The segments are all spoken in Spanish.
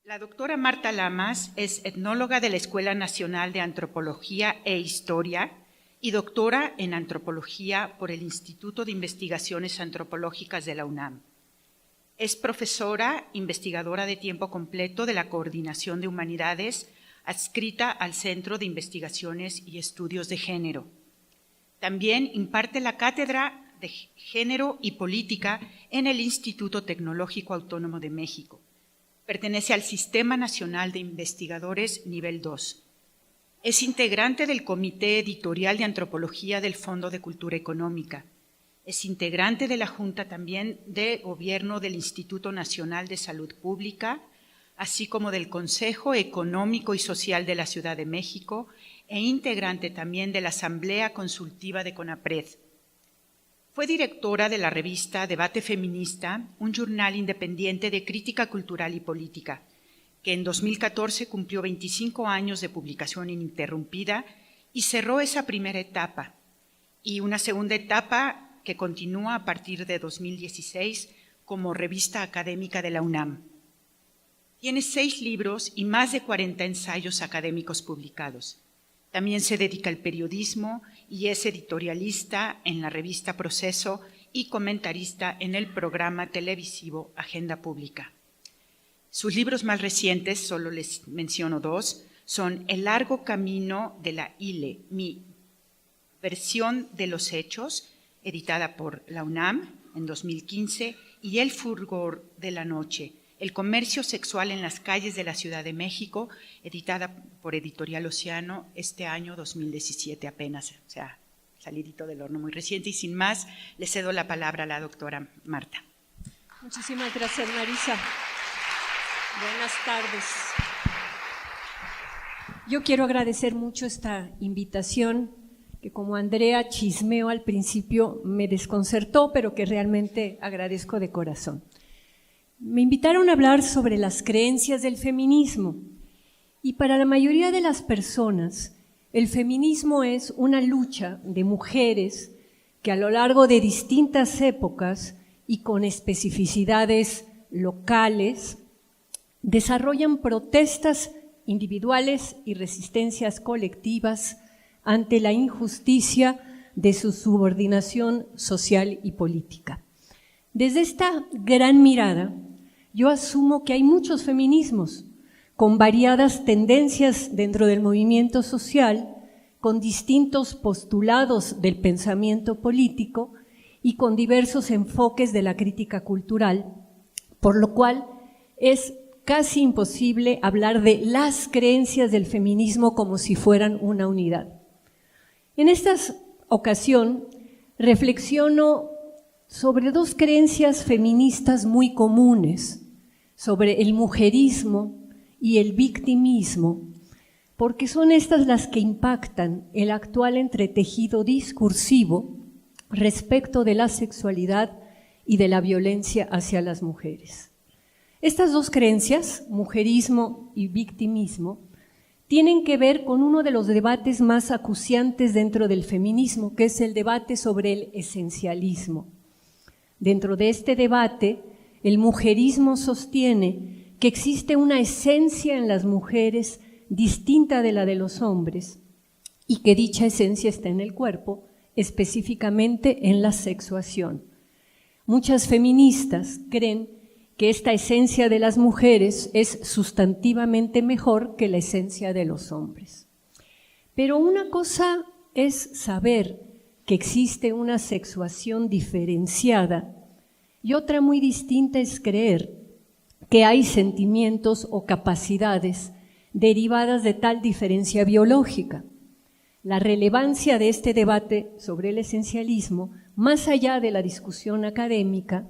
La doctora Marta Lamas es etnóloga de la Escuela Nacional de Antropología e Historia y doctora en Antropología por el Instituto de Investigaciones Antropológicas de la UNAM. Es profesora investigadora de tiempo completo de la Coordinación de Humanidades, adscrita al Centro de Investigaciones y Estudios de Género. También imparte la Cátedra de Género y Política en el Instituto Tecnológico Autónomo de México. Pertenece al Sistema Nacional de Investigadores Nivel 2. Es integrante del Comité Editorial de Antropología del Fondo de Cultura Económica. Es integrante de la Junta también de Gobierno del Instituto Nacional de Salud Pública, así como del Consejo Económico y Social de la Ciudad de México e integrante también de la Asamblea Consultiva de CONAPRED. Fue directora de la revista Debate Feminista, un journal independiente de crítica cultural y política, que en 2014 cumplió 25 años de publicación ininterrumpida y cerró esa primera etapa, y una segunda etapa que continúa a partir de 2016 como revista académica de la UNAM. Tiene 6 libros y más de 40 ensayos académicos publicados. También se dedica al periodismo y es editorialista en la revista Proceso y comentarista en el programa televisivo Agenda Pública. Sus libros más recientes, solo les menciono 2, son El largo camino de la ILE, mi versión de los hechos, editada por la UNAM en 2015, y El fulgor de la noche, El comercio sexual en las calles de la Ciudad de México, editada por Editorial Océano este año 2017 apenas, o sea, salidito del horno, muy reciente. Y sin más, le cedo la palabra a la doctora Marta. Muchísimas gracias, Marisa. Buenas tardes. Yo quiero agradecer mucho esta invitación, que como Andrea chismeó al principio me desconcertó, pero que realmente agradezco de corazón. Me invitaron a hablar sobre las creencias del feminismo, y para la mayoría de las personas el feminismo es una lucha de mujeres que a lo largo de distintas épocas y con especificidades locales desarrollan protestas individuales y resistencias colectivas ante la injusticia de su subordinación social y política. Desde esta gran mirada, yo asumo que hay muchos feminismos con variadas tendencias dentro del movimiento social, con distintos postulados del pensamiento político y con diversos enfoques de la crítica cultural, por lo cual es casi imposible hablar de las creencias del feminismo como si fueran una unidad. En esta ocasión reflexiono sobre 2 creencias feministas muy comunes, sobre el mujerismo y el victimismo, porque son estas las que impactan el actual entretejido discursivo respecto de la sexualidad y de la violencia hacia las mujeres. Estas 2 creencias, mujerismo y victimismo, tienen que ver con uno de los debates más acuciantes dentro del feminismo, que es el debate sobre el esencialismo. Dentro de este debate, el mujerismo sostiene que existe una esencia en las mujeres distinta de la de los hombres y que dicha esencia está en el cuerpo, específicamente en la sexuación. Muchas feministas creen que esta esencia de las mujeres es sustantivamente mejor que la esencia de los hombres. Pero una cosa es saber que existe una sexuación diferenciada y otra muy distinta es creer que hay sentimientos o capacidades derivadas de tal diferencia biológica. La relevancia de este debate sobre el esencialismo, más allá de la discusión académica,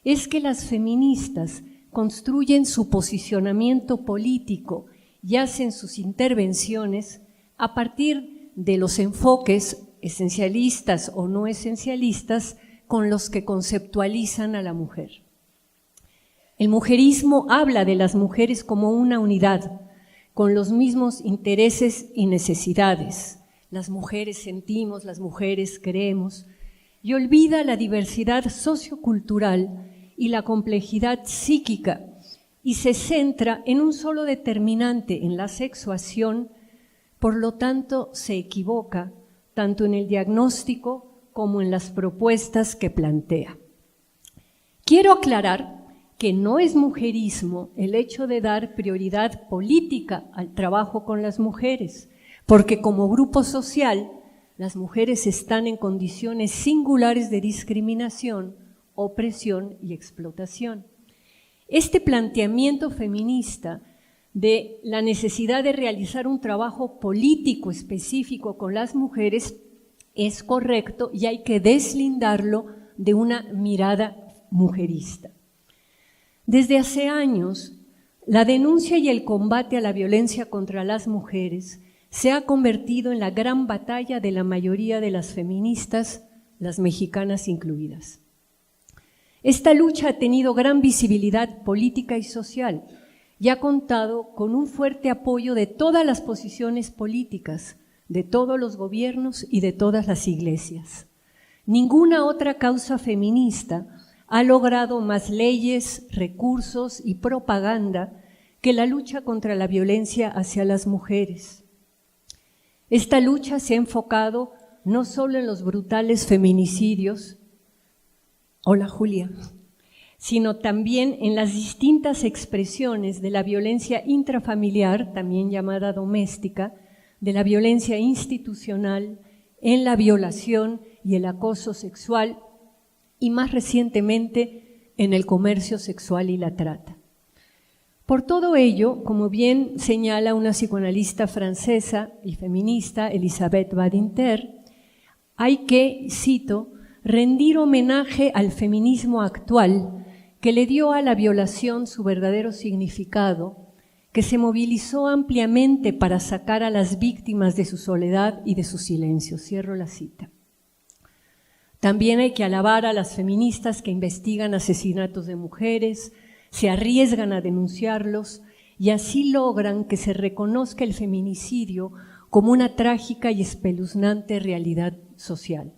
es que las feministas construyen su posicionamiento político y hacen sus intervenciones a partir de los enfoques esencialistas o no esencialistas con los que conceptualizan a la mujer. El mujerismo habla de las mujeres como una unidad, con los mismos intereses y necesidades. Las mujeres sentimos, las mujeres creemos, y olvida la diversidad sociocultural y la complejidad psíquica y se centra en un solo determinante, en la sexuación, por lo tanto se equivoca tanto en el diagnóstico como en las propuestas que plantea. Quiero aclarar que no es mujerismo el hecho de dar prioridad política al trabajo con las mujeres, porque como grupo social, las mujeres están en condiciones singulares de discriminación, opresión y explotación. Este planteamiento feminista de la necesidad de realizar un trabajo político específico con las mujeres es correcto y hay que deslindarlo de una mirada mujerista. Desde hace años, la denuncia y el combate a la violencia contra las mujeres se ha convertido en la gran batalla de la mayoría de las feministas, las mexicanas incluidas. Esta lucha ha tenido gran visibilidad política y social y ha contado con un fuerte apoyo de todas las posiciones políticas, de todos los gobiernos y de todas las iglesias. Ninguna otra causa feminista ha logrado más leyes, recursos y propaganda que la lucha contra la violencia hacia las mujeres. Esta lucha se ha enfocado no solo en los brutales feminicidios, hola Julia, sino también en las distintas expresiones de la violencia intrafamiliar, también llamada doméstica, de la violencia institucional, en la violación y el acoso sexual y más recientemente en el comercio sexual y la trata. Por todo ello, como bien señala una psicoanalista francesa y feminista, Elisabeth Badinter, hay que, cito, rendir homenaje al feminismo actual que le dio a la violación su verdadero significado, que se movilizó ampliamente para sacar a las víctimas de su soledad y de su silencio. Cierro la cita. También hay que alabar a las feministas que investigan asesinatos de mujeres, se arriesgan a denunciarlos y así logran que se reconozca el feminicidio como una trágica y espeluznante realidad social.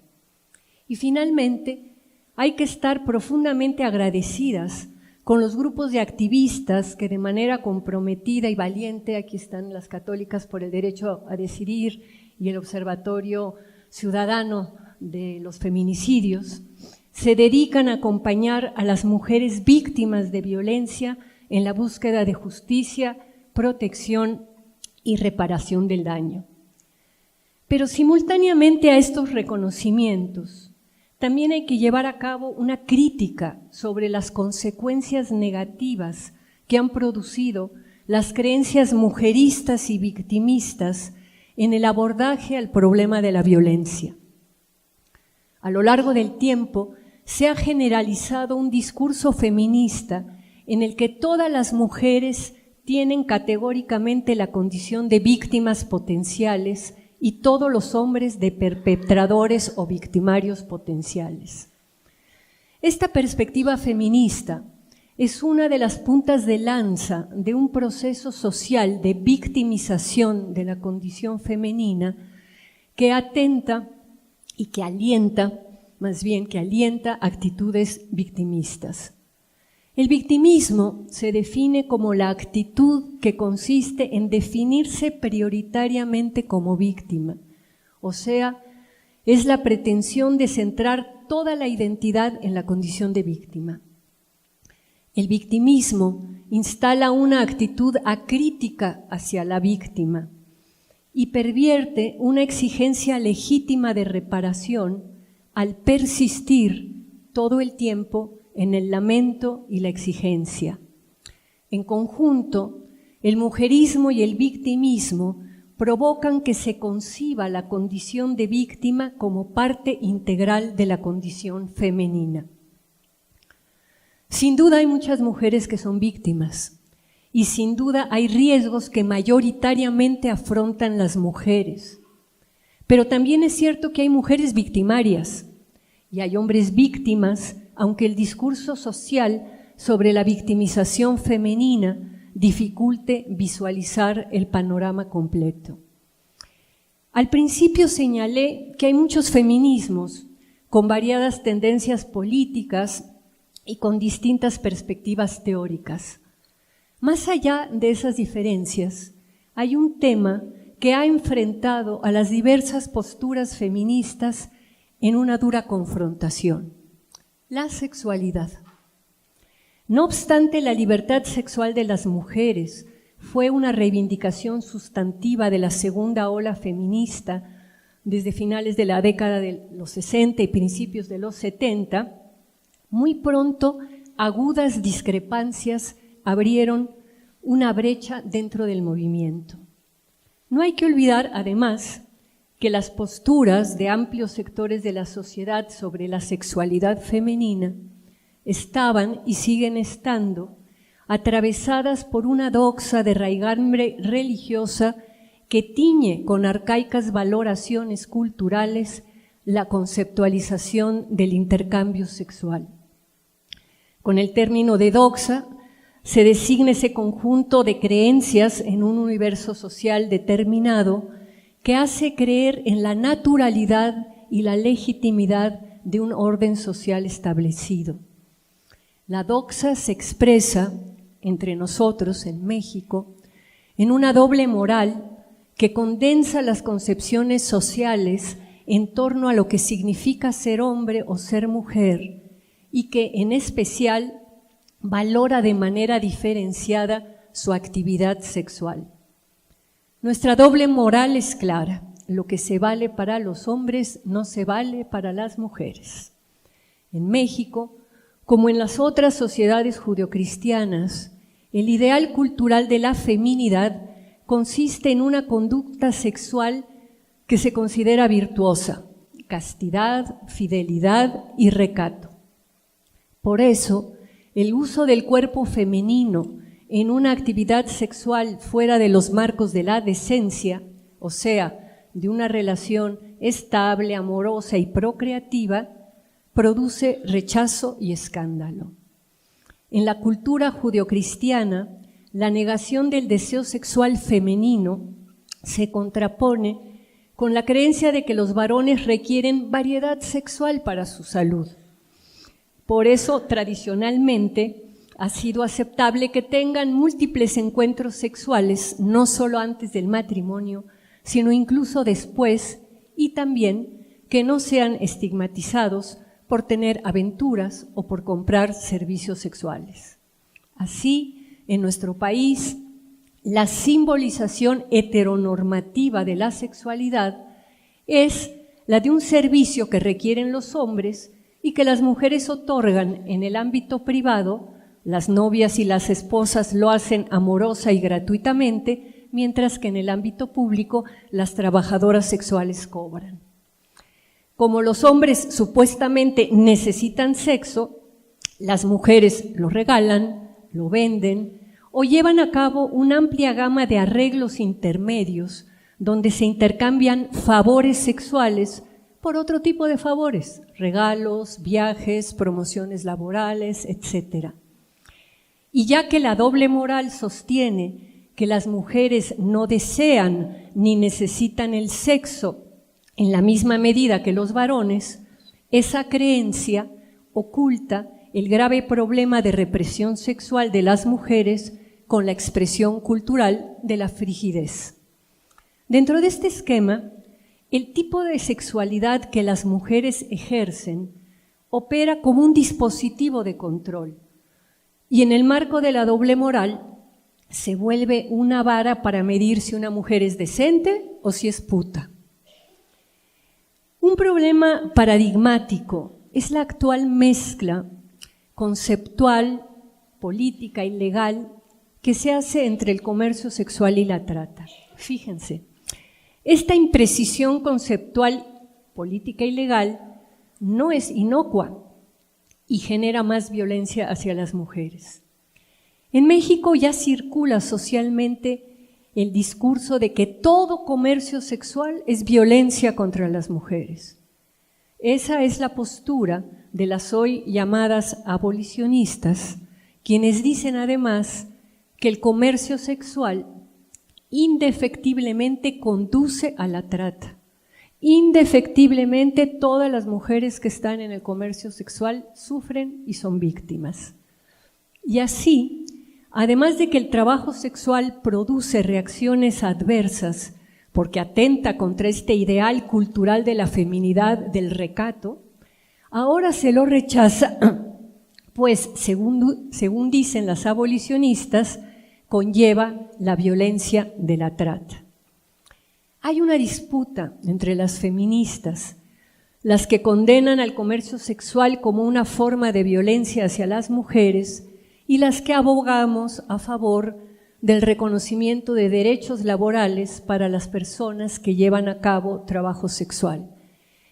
Y finalmente, hay que estar profundamente agradecidas con los grupos de activistas que de manera comprometida y valiente, aquí están las Católicas por el Derecho a Decidir y el Observatorio Ciudadano de los Feminicidios, se dedican a acompañar a las mujeres víctimas de violencia en la búsqueda de justicia, protección y reparación del daño. Pero simultáneamente a estos reconocimientos, también hay que llevar a cabo una crítica sobre las consecuencias negativas que han producido las creencias mujeristas y victimistas en el abordaje al problema de la violencia. A lo largo del tiempo se ha generalizado un discurso feminista en el que todas las mujeres tienen categóricamente la condición de víctimas potenciales y todos los hombres de perpetradores o victimarios potenciales. Esta perspectiva feminista es una de las puntas de lanza de un proceso social de victimización de la condición femenina que atenta y que alienta, más bien que alienta actitudes victimistas. El victimismo se define como la actitud que consiste en definirse prioritariamente como víctima, o sea, es la pretensión de centrar toda la identidad en la condición de víctima. El victimismo instala una actitud acrítica hacia la víctima y pervierte una exigencia legítima de reparación al persistir todo el tiempo en el lamento y la exigencia. En conjunto, el mujerismo y el victimismo provocan que se conciba la condición de víctima como parte integral de la condición femenina. Sin duda hay muchas mujeres que son víctimas y sin duda hay riesgos que mayoritariamente afrontan las mujeres. Pero también es cierto que hay mujeres victimarias y hay hombres víctimas, aunque el discurso social sobre la victimización femenina dificulte visualizar el panorama completo. Al principio señalé que hay muchos feminismos con variadas tendencias políticas y con distintas perspectivas teóricas. Más allá de esas diferencias, hay un tema que ha enfrentado a las diversas posturas feministas en una dura confrontación: la sexualidad. No obstante, la libertad sexual de las mujeres fue una reivindicación sustantiva de la segunda ola feminista desde finales de la década de los 60 y principios de los 70, muy pronto agudas discrepancias abrieron una brecha dentro del movimiento. No hay que olvidar, además, que las posturas de amplios sectores de la sociedad sobre la sexualidad femenina estaban y siguen estando atravesadas por una doxa de raigambre religiosa que tiñe con arcaicas valoraciones culturales la conceptualización del intercambio sexual. Con el término de doxa se designa ese conjunto de creencias en un universo social determinado que hace creer en la naturalidad y la legitimidad de un orden social establecido. La doxa se expresa entre nosotros en México en una doble moral que condensa las concepciones sociales en torno a lo que significa ser hombre o ser mujer y que en especial valora de manera diferenciada su actividad sexual. Nuestra doble moral es clara: lo que se vale para los hombres no se vale para las mujeres. En México, como en las otras sociedades judeocristianas, el ideal cultural de la feminidad consiste en una conducta sexual que se considera virtuosa: castidad, fidelidad y recato. Por eso, el uso del cuerpo femenino en una actividad sexual fuera de los marcos de la decencia, o sea, de una relación estable, amorosa y procreativa, produce rechazo y escándalo. En la cultura judeocristiana, la negación del deseo sexual femenino se contrapone con la creencia de que los varones requieren variedad sexual para su salud. Por eso, tradicionalmente, ha sido aceptable que tengan múltiples encuentros sexuales, no solo antes del matrimonio, sino incluso después, y también que no sean estigmatizados por tener aventuras o por comprar servicios sexuales. Así, en nuestro país, la simbolización heteronormativa de la sexualidad es la de un servicio que requieren los hombres y que las mujeres otorgan en el ámbito privado. Las novias y las esposas lo hacen amorosa y gratuitamente, mientras que en el ámbito público las trabajadoras sexuales cobran. Como los hombres supuestamente necesitan sexo, las mujeres lo regalan, lo venden o llevan a cabo una amplia gama de arreglos intermedios donde se intercambian favores sexuales por otro tipo de favores: regalos, viajes, promociones laborales, etc. Y ya que la doble moral sostiene que las mujeres no desean ni necesitan el sexo en la misma medida que los varones, esa creencia oculta el grave problema de represión sexual de las mujeres con la expresión cultural de la frigidez. Dentro de este esquema, el tipo de sexualidad que las mujeres ejercen opera como un dispositivo de control y en el marco de la doble moral se vuelve una vara para medir si una mujer es decente o si es puta. Un problema paradigmático es la actual mezcla conceptual, política y legal que se hace entre el comercio sexual y la trata. Fíjense, esta imprecisión conceptual, política y legal no es inocua y genera más violencia hacia las mujeres. En México ya circula socialmente el discurso de que todo comercio sexual es violencia contra las mujeres. Esa es la postura de las hoy llamadas abolicionistas, quienes dicen además que el comercio sexual indefectiblemente conduce a la trata. Indefectiblemente todas las mujeres que están en el comercio sexual sufren y son víctimas. Y así, además de que el trabajo sexual produce reacciones adversas porque atenta contra este ideal cultural de la feminidad, del recato, ahora se lo rechaza, pues según dicen las abolicionistas, conlleva la violencia de la trata. Hay una disputa entre las feministas, las que condenan al comercio sexual como una forma de violencia hacia las mujeres y las que abogamos a favor del reconocimiento de derechos laborales para las personas que llevan a cabo trabajo sexual.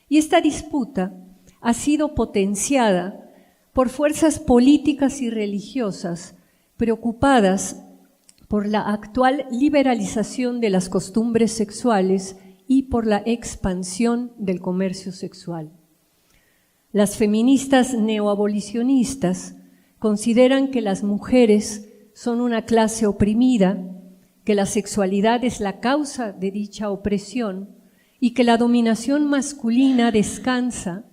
Y esta disputa ha sido potenciada por fuerzas políticas y religiosas preocupadas por la actual liberalización de las costumbres sexuales y por la expansión del comercio sexual. Las feministas neoabolicionistas consideran que las mujeres son una clase oprimida, que la sexualidad es la causa de dicha opresión y que la dominación masculina descansa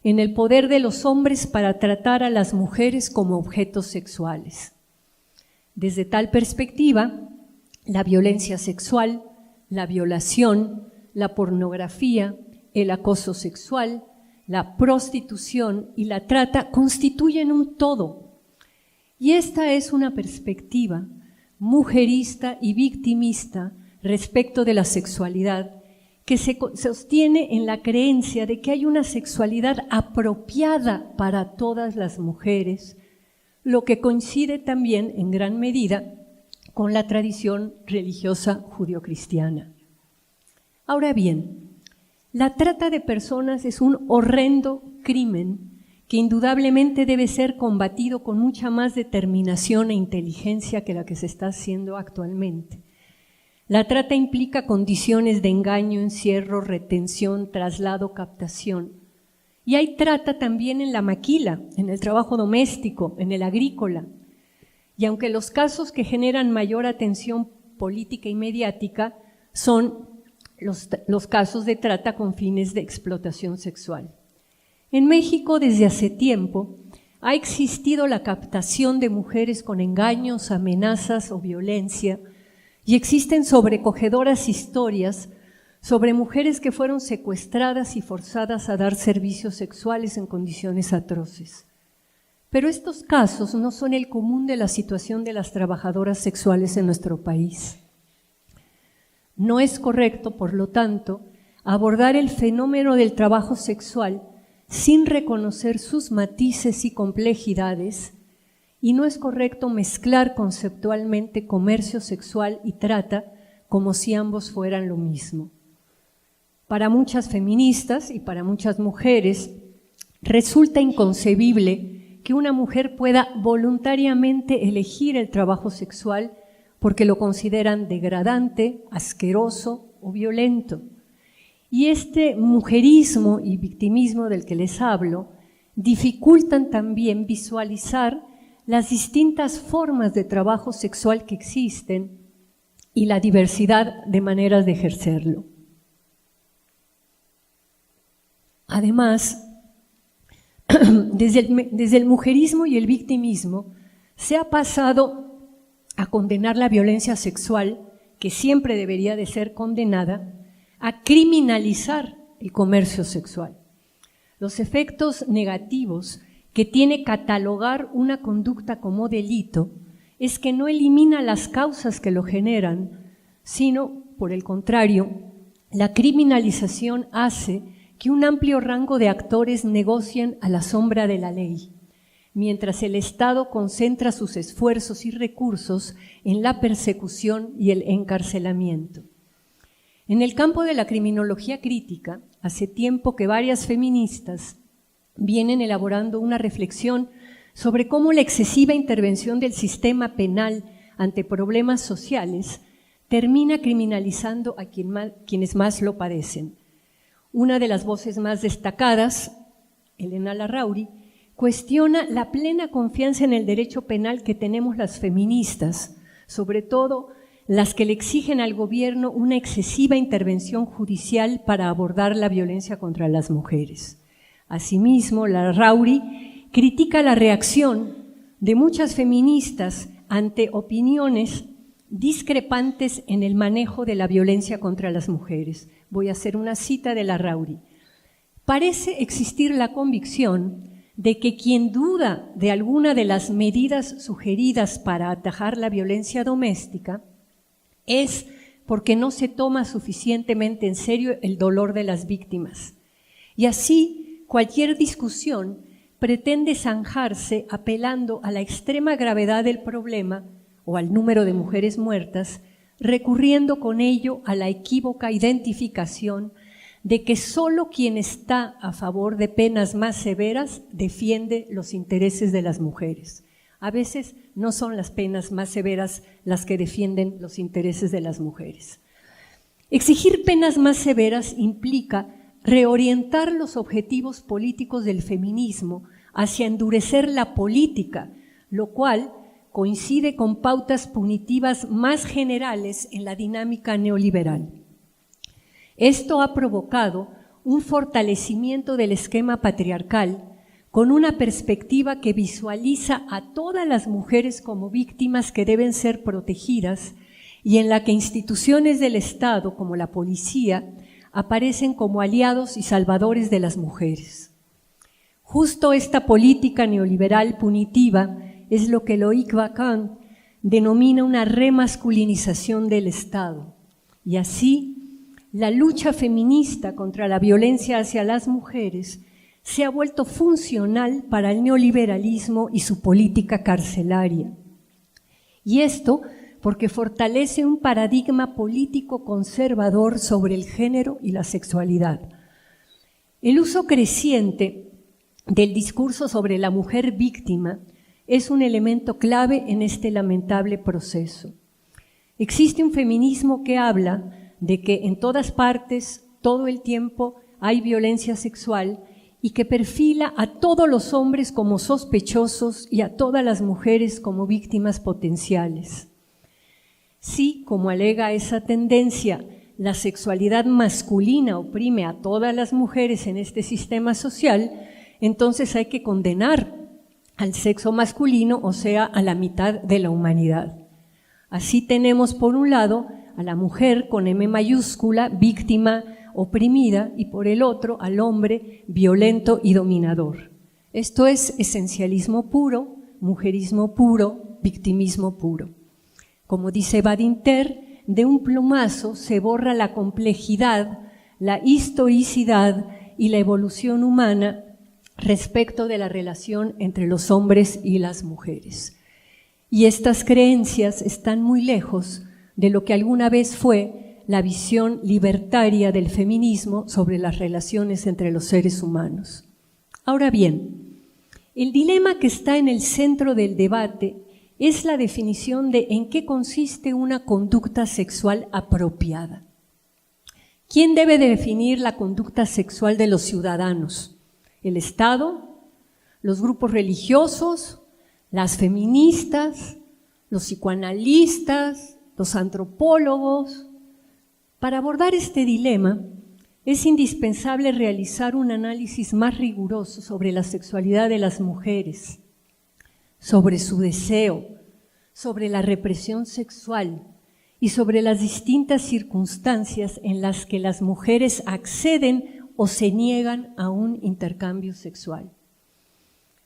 en el poder de los hombres para tratar a las mujeres como objetos sexuales. Desde tal perspectiva, la violencia sexual, la violación, la pornografía, el acoso sexual, la prostitución y la trata constituyen un todo. Y esta es una perspectiva mujerista y victimista respecto de la sexualidad que se sostiene en la creencia de que hay una sexualidad apropiada para todas las mujeres, lo que coincide también en gran medida con la tradición religiosa judio-cristiana. Ahora bien, la trata de personas es un horrendo crimen que indudablemente debe ser combatido con mucha más determinación e inteligencia que la que se está haciendo actualmente. La trata implica condiciones de engaño, encierro, retención, traslado, captación. Y hay trata también en la maquila, en el trabajo doméstico, en el agrícola. Y aunque los casos que generan mayor atención política y mediática son los casos de trata con fines de explotación sexual. En México, desde hace tiempo, ha existido la captación de mujeres con engaños, amenazas o violencia, y existen sobrecogedoras historias sobre mujeres que fueron secuestradas y forzadas a dar servicios sexuales en condiciones atroces. Pero estos casos no son el común de la situación de las trabajadoras sexuales en nuestro país. No es correcto, por lo tanto, abordar el fenómeno del trabajo sexual sin reconocer sus matices y complejidades, y no es correcto mezclar conceptualmente comercio sexual y trata como si ambos fueran lo mismo. Para muchas feministas y para muchas mujeres resulta inconcebible que una mujer pueda voluntariamente elegir el trabajo sexual porque lo consideran degradante, asqueroso o violento. Y este mujerismo y victimismo del que les hablo dificultan también visualizar las distintas formas de trabajo sexual que existen y la diversidad de maneras de ejercerlo. Además, desde el mujerismo y el victimismo se ha pasado a condenar la violencia sexual, que siempre debería de ser condenada, a criminalizar el comercio sexual. Los efectos negativos que tiene catalogar una conducta como delito es que no elimina las causas que lo generan, sino, por el contrario, la criminalización hace que un amplio rango de actores negocien a la sombra de la ley, mientras el Estado concentra sus esfuerzos y recursos en la persecución y el encarcelamiento. En el campo de la criminología crítica, hace tiempo que varias feministas vienen elaborando una reflexión sobre cómo la excesiva intervención del sistema penal ante problemas sociales termina criminalizando a quienes más lo padecen. Una de las voces más destacadas, Elena Larrauri, cuestiona la plena confianza en el derecho penal que tenemos las feministas, sobre todo las que le exigen al gobierno una excesiva intervención judicial para abordar la violencia contra las mujeres. Asimismo, Larrauri critica la reacción de muchas feministas ante opiniones discrepantes en el manejo de la violencia contra las mujeres. Voy a hacer una cita de Larrauri. Parece existir la convicción de que quien duda de alguna de las medidas sugeridas para atajar la violencia doméstica es porque no se toma suficientemente en serio el dolor de las víctimas. Y así, cualquier discusión pretende zanjarse apelando a la extrema gravedad del problema o al número de mujeres muertas, recurriendo con ello a la equívoca identificación de que solo quien está a favor de penas más severas defiende los intereses de las mujeres. A veces no son las penas más severas las que defienden los intereses de las mujeres. Exigir penas más severas implica reorientar los objetivos políticos del feminismo hacia endurecer la política, lo cual coincide con pautas punitivas más generales en la dinámica neoliberal. Esto ha provocado un fortalecimiento del esquema patriarcal con una perspectiva que visualiza a todas las mujeres como víctimas que deben ser protegidas y en la que instituciones del Estado, como la policía, aparecen como aliados y salvadores de las mujeres. Justo esta política neoliberal punitiva es lo que Loïc Wacquant denomina una remasculinización del Estado. Y así, la lucha feminista contra la violencia hacia las mujeres se ha vuelto funcional para el neoliberalismo y su política carcelaria. Y esto porque fortalece un paradigma político conservador sobre el género y la sexualidad. El uso creciente del discurso sobre la mujer víctima es un elemento clave en este lamentable proceso. Existe un feminismo que habla de que en todas partes, todo el tiempo, hay violencia sexual y que perfila a todos los hombres como sospechosos y a todas las mujeres como víctimas potenciales. Si, como alega esa tendencia, la sexualidad masculina oprime a todas las mujeres en este sistema social, entonces hay que condenar al sexo masculino, o sea, a la mitad de la humanidad. Así tenemos, por un lado, a la mujer con M mayúscula, víctima, oprimida, y por el otro, al hombre violento y dominador. Esto es esencialismo puro, mujerismo puro, victimismo puro. Como dice Badinter, de un plumazo se borra la complejidad, la historicidad y la evolución humana respecto de la relación entre los hombres y las mujeres. Y estas creencias están muy lejos de lo que alguna vez fue la visión libertaria del feminismo sobre las relaciones entre los seres humanos. Ahora bien, el dilema que está en el centro del debate es la definición de en qué consiste una conducta sexual apropiada. ¿Quién debe definir la conducta sexual de los ciudadanos? ¿El Estado? ¿Los grupos religiosos? ¿Las feministas? ¿Los psicoanalistas? ¿Los antropólogos? Para abordar este dilema, es indispensable realizar un análisis más riguroso sobre la sexualidad de las mujeres, sobre su deseo, sobre la represión sexual y sobre las distintas circunstancias en las que las mujeres acceden o se niegan a un intercambio sexual.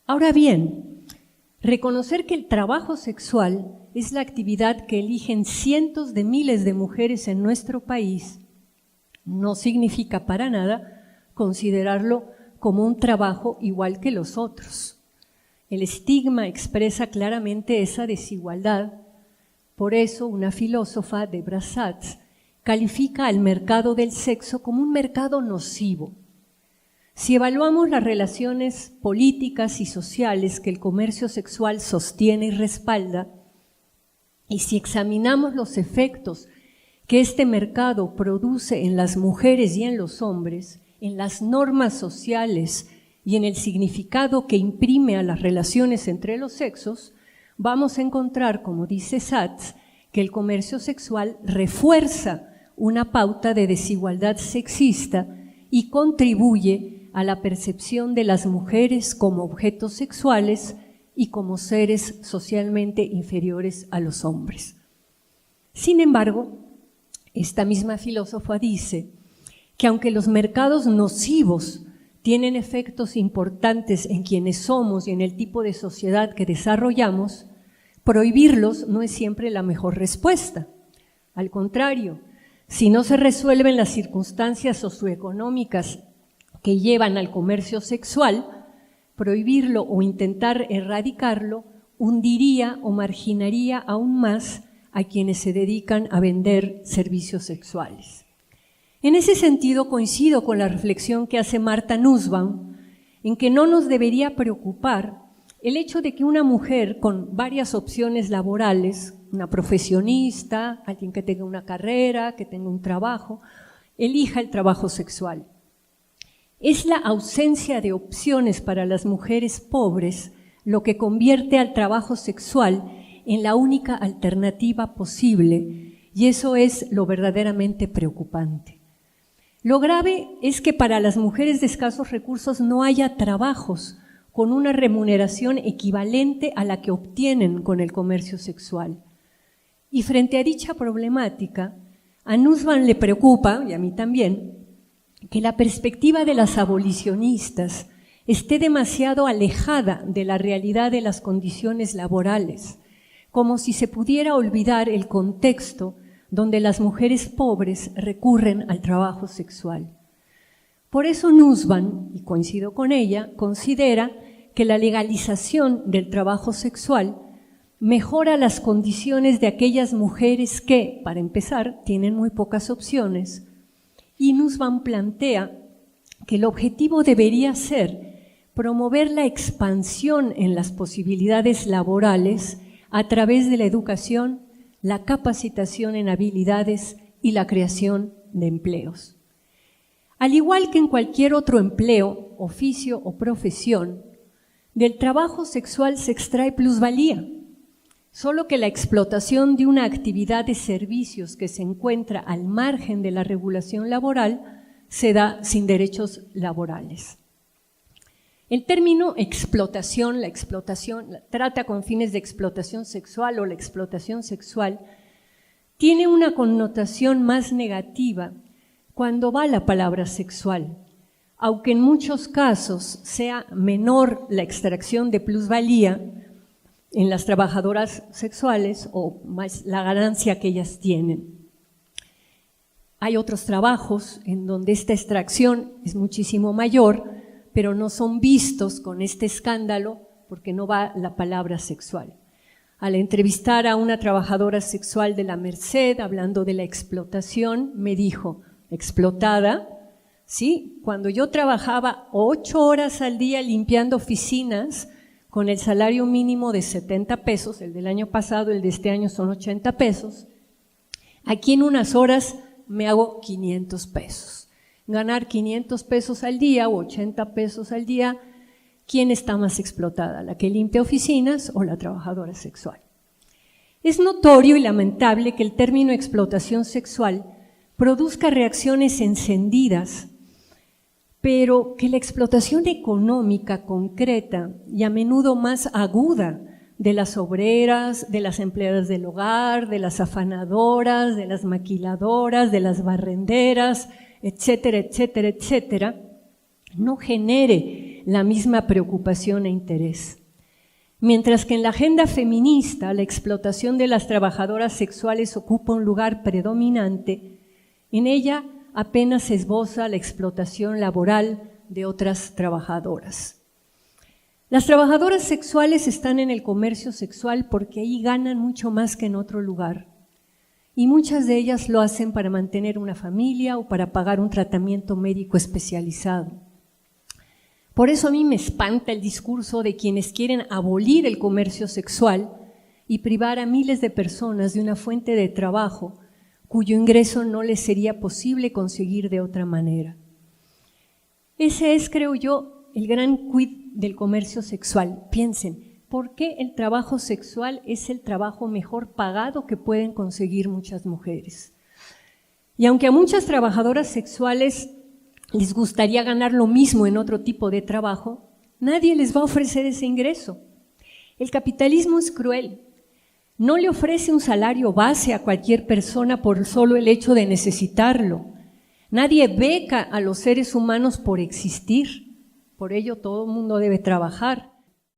Ahora bien, reconocer que el trabajo sexual es la actividad que eligen cientos de miles de mujeres en nuestro país no significa para nada considerarlo como un trabajo igual que los otros. El estigma expresa claramente esa desigualdad. Por eso, una filósofa, Debra Satz, califica al mercado del sexo como un mercado nocivo. Si evaluamos las relaciones políticas y sociales que el comercio sexual sostiene y respalda, y si examinamos los efectos que este mercado produce en las mujeres y en los hombres, en las normas sociales y en el significado que imprime a las relaciones entre los sexos, vamos a encontrar, como dice Satz, que el comercio sexual refuerza una pauta de desigualdad sexista y contribuye a la percepción de las mujeres como objetos sexuales y como seres socialmente inferiores a los hombres. Sin embargo, esta misma filósofa dice que aunque los mercados nocivos tienen efectos importantes en quienes somos y en el tipo de sociedad que desarrollamos, prohibirlos no es siempre la mejor respuesta. Al contrario, si no se resuelven las circunstancias socioeconómicas que llevan al comercio sexual, prohibirlo o intentar erradicarlo hundiría o marginaría aún más a quienes se dedican a vender servicios sexuales. En ese sentido, coincido con la reflexión que hace Martha Nussbaum, en que no nos debería preocupar el hecho de que una mujer con varias opciones laborales, una profesionista, alguien que tenga una carrera, que tenga un trabajo, elija el trabajo sexual. Es la ausencia de opciones para las mujeres pobres lo que convierte al trabajo sexual en la única alternativa posible, y eso es lo verdaderamente preocupante. Lo grave es que para las mujeres de escasos recursos no haya trabajos con una remuneración equivalente a la que obtienen con el comercio sexual. Y frente a dicha problemática, a Nussbaum le preocupa, y a mí también, que la perspectiva de las abolicionistas esté demasiado alejada de la realidad de las condiciones laborales, como si se pudiera olvidar el contexto donde las mujeres pobres recurren al trabajo sexual. Por eso Nussbaum, y coincido con ella, considera que la legalización del trabajo sexual mejora las condiciones de aquellas mujeres que, para empezar, tienen muy pocas opciones, y Nussbaum plantea que el objetivo debería ser promover la expansión en las posibilidades laborales a través de la educación, la capacitación en habilidades y la creación de empleos. Al igual que en cualquier otro empleo, oficio o profesión, del trabajo sexual se extrae plusvalía, solo que la explotación de una actividad de servicios que se encuentra al margen de la regulación laboral se da sin derechos laborales. El término explotación, la trata con fines de explotación sexual o la explotación sexual, tiene una connotación más negativa cuando va la palabra sexual, aunque en muchos casos sea menor la extracción de plusvalía en las trabajadoras sexuales o más la ganancia que ellas tienen. Hay otros trabajos en donde esta extracción es muchísimo mayor, pero no son vistos con este escándalo porque no va la palabra sexual. Al entrevistar a una trabajadora sexual de la Merced, hablando de la explotación, me dijo, ¿explotada? Sí, cuando yo trabajaba 8 horas al día limpiando oficinas con el salario mínimo de 70 pesos, el del año pasado, el de este año son 80 pesos, aquí en unas horas me hago 500 pesos. Ganar 500 pesos al día o 80 pesos al día, ¿quién está más explotada? ¿La que limpia oficinas o la trabajadora sexual? Es notorio y lamentable que el término explotación sexual produzca reacciones encendidas, pero que la explotación económica concreta y a menudo más aguda de las obreras, de las empleadas del hogar, de las afanadoras, de las maquiladoras, de las barrenderas, etcétera, etcétera, etcétera, no genere la misma preocupación e interés. Mientras que en la agenda feminista la explotación de las trabajadoras sexuales ocupa un lugar predominante, en ella apenas se esboza la explotación laboral de otras trabajadoras. Las trabajadoras sexuales están en el comercio sexual porque ahí ganan mucho más que en otro lugar. Y muchas de ellas lo hacen para mantener una familia o para pagar un tratamiento médico especializado. Por eso a mí me espanta el discurso de quienes quieren abolir el comercio sexual y privar a miles de personas de una fuente de trabajo cuyo ingreso no les sería posible conseguir de otra manera. Ese es, creo yo, el gran quid del comercio sexual. Piensen, ¿por qué el trabajo sexual es el trabajo mejor pagado que pueden conseguir muchas mujeres? Y aunque a muchas trabajadoras sexuales les gustaría ganar lo mismo en otro tipo de trabajo, nadie les va a ofrecer ese ingreso. El capitalismo es cruel. No le ofrece un salario base a cualquier persona por solo el hecho de necesitarlo. Nadie beca a los seres humanos por existir. Por ello todo el mundo debe trabajar.